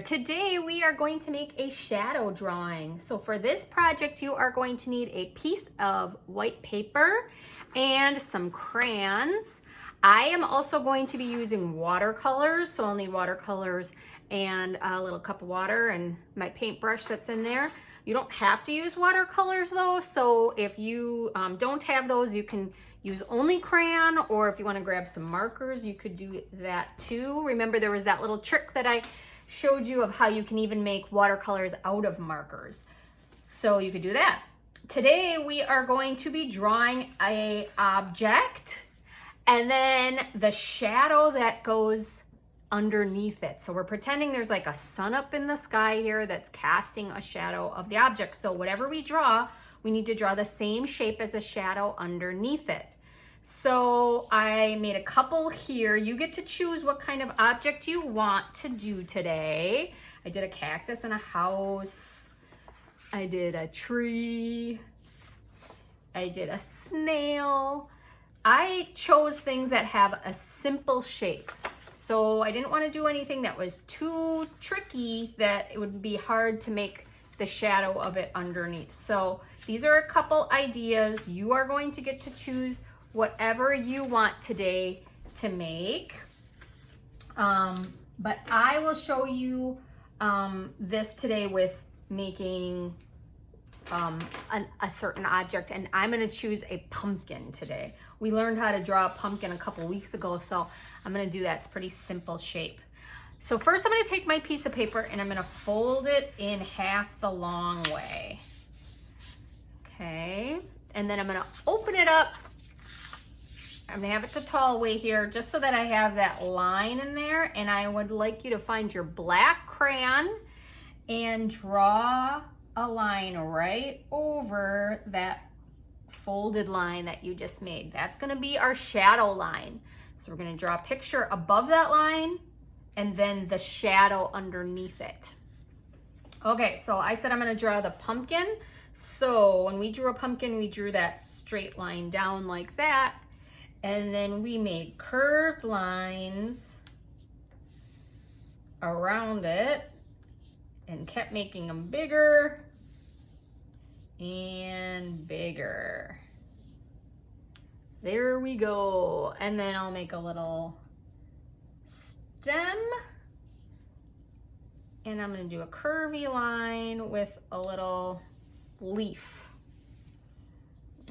there. Today we are going to make a shadow drawing. So for this project you are going to need a piece of white paper and some crayons. I am also going to be using watercolors, so I'll need watercolors and a little cup of water and my paintbrush that's in there. You don't have to use watercolors though, so if you don't have those, you can use only crayon, or if you want to grab some markers, you could do that too. Remember, there was that little trick that I showed you of how you can even make watercolors out of markers. So you could do that. Today we are going to be drawing an object and then the shadow that goes underneath it. So we're pretending there's like a sun up in the sky here that's casting a shadow of the object. So whatever we draw, we need to draw the same shape as a shadow underneath it. So I made a couple here. You get to choose what kind of object you want to do today. I did a cactus and a house. I did a tree. I did a snail. I chose things that have a simple shape. So I didn't want to do anything that was too tricky that it would be hard to make the shadow of it underneath. So these are a couple ideas. You are going to get to choose whatever you want today to make. But I will show you this today with making a certain object, and I'm gonna choose a pumpkin today. We learned how to draw a pumpkin a couple weeks ago, so I'm gonna do that. It's a pretty simple shape. So first I'm gonna take my piece of paper and I'm gonna fold it in half the long way. Okay, and then I'm gonna open it up. I'm gonna have it the tall way here just so that I have that line in there, and I would like you to find your black crayon and draw a line right over that folded line that you just made. That's gonna be our shadow line. So we're gonna draw a picture above that line and then the shadow underneath it. Okay, so I said I'm gonna draw the pumpkin. So when we drew a pumpkin, we drew that straight line down like that, and then we made curved lines around it and kept making them bigger and bigger. There we go. And then I'll make a little stem, and I'm gonna do a curvy line with a little leaf.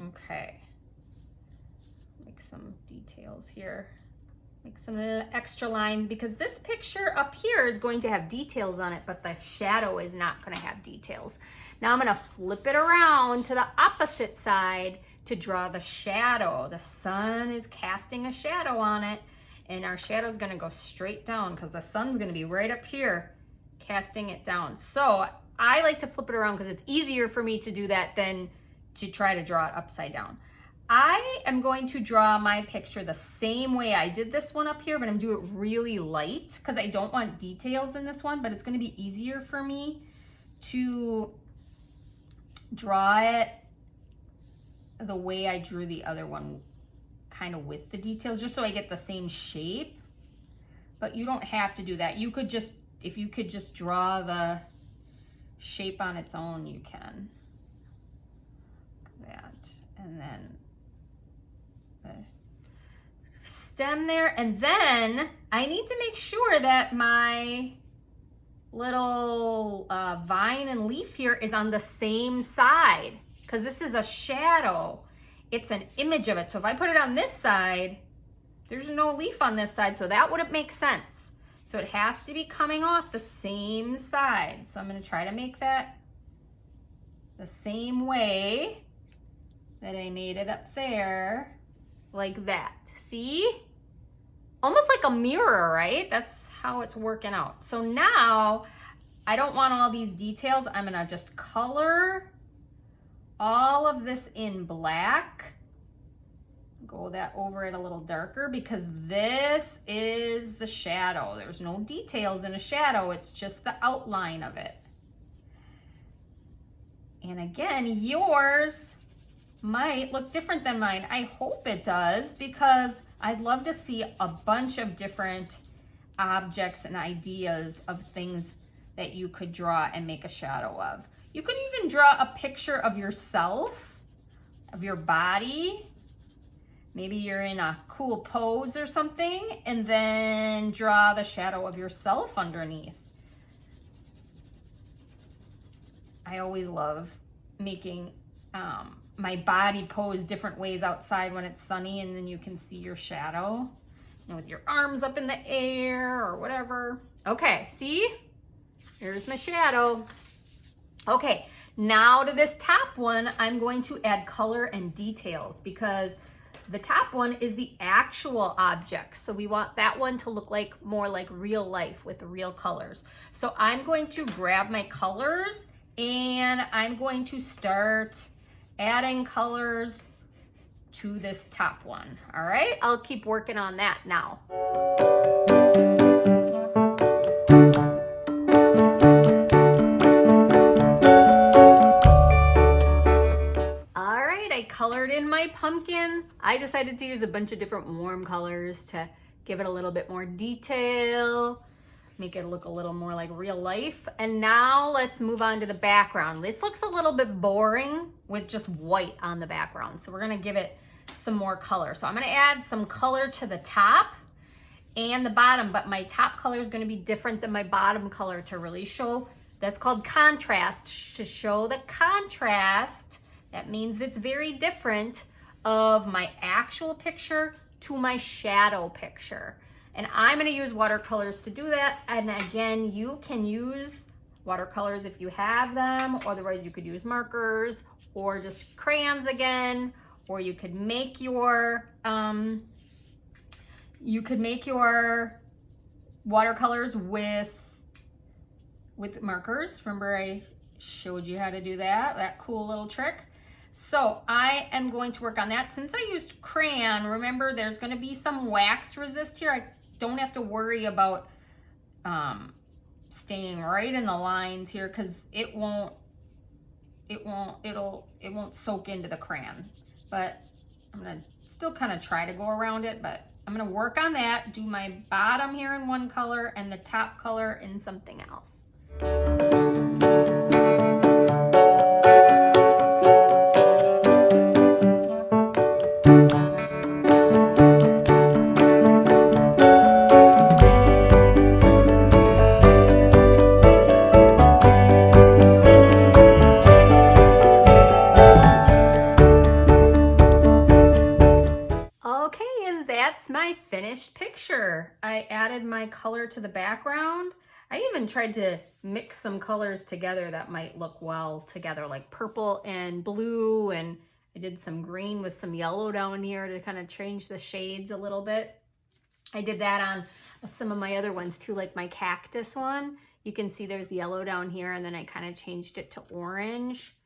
Okay, make some details here. Make some extra lines because this picture up here is going to have details on it, but the shadow is not going to have details. Now I'm going to flip it around to the opposite side to draw the shadow. The sun is casting a shadow on it, and our shadow is going to go straight down because the sun's going to be right up here casting it down. So I like to flip it around because it's easier for me to do that than to try to draw it upside down. I am going to draw my picture the same way I did this one up here, but I'm doing it really light because I don't want details in this one, but it's going to be easier for me to draw it the way I drew the other one, kind of with the details, just so I get the same shape. But you don't have to do that. You could just, if you could just draw the shape on its own, you can. That, and then the stem there, and then I need to make sure that my little vine and leaf here is on the same side because this is a shadow. It's an image of it. So if I put it on this side, there's no leaf on this side, so that wouldn't make sense. So it has to be coming off the same side. So I'm going to try to make that the same way that I made it up there. Like that. See? Almost like a mirror, right? That's how it's working out. So now I don't want all these details. I'm gonna just color all of this in black. Go that over it a little darker because this is the shadow. There's no details in a shadow. It's just the outline of it. And again, yours might look different than mine. I hope it does because I'd love to see a bunch of different objects and ideas of things that you could draw and make a shadow of. You could even draw a picture of yourself, of your body. Maybe you're in a cool pose or something, and then draw the shadow of yourself underneath. I always love making my body pose different ways outside when it's sunny, and then you can see your shadow, you know, with your arms up in the air or whatever. Okay, see? Here's my shadow. Okay, now to this top one, I'm going to add color and details because the top one is the actual object. So we want that one to look like more like real life with real colors. So I'm going to grab my colors and I'm going to start adding colors to this top one. All right, I'll keep working on that now. All right, I colored in my pumpkin. I decided to use a bunch of different warm colors to give it a little bit more detail, make it look a little more like real life. And now let's move on to the background. This looks a little bit boring with just white on the background. So we're gonna give it some more color. So I'm gonna add some color to the top and the bottom, but my top color is gonna be different than my bottom color to really show, that's called contrast, to show the contrast. That means it's very different of my actual picture to my shadow picture. And I'm gonna use watercolors to do that. And again, you can use watercolors if you have them, otherwise you could use markers or just crayons again, or you could make your watercolors with markers. Remember I showed you how to do that cool little trick. So I am going to work on that. Since I used crayon, remember there's gonna be some wax resist here. I don't have to worry about staying right in the lines here because it won't soak into the crayon. But I'm gonna still kind of try to go around it, but I'm gonna work on that, do my bottom here in one color and the top color in something else. My finished picture. I added my color to the background. I even tried to mix some colors together that might look well together, like purple and blue, and I did some green with some yellow down here to kind of change the shades a little bit. I did that on some of my other ones too, like my cactus one. You can see there's yellow down here, and then I kind of changed it to orange.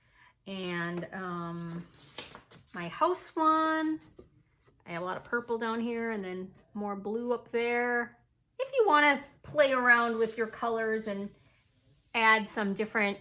And my house one, I have a lot of purple down here and then more blue up there. If you want to play around with your colors and add some different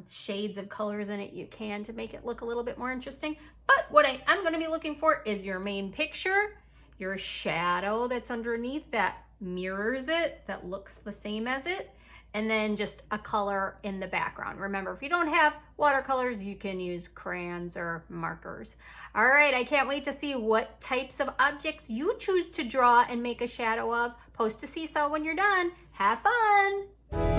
shades of colors in it, you can, to make it look a little bit more interesting. But what I'm going to be looking for is your main picture, your shadow that's underneath that mirrors it, that looks the same as it, and then just a color in the background. Remember, if you don't have watercolors, you can use crayons or markers. All right, I can't wait to see what types of objects you choose to draw and make a shadow of. Post to Seesaw when you're done. Have fun!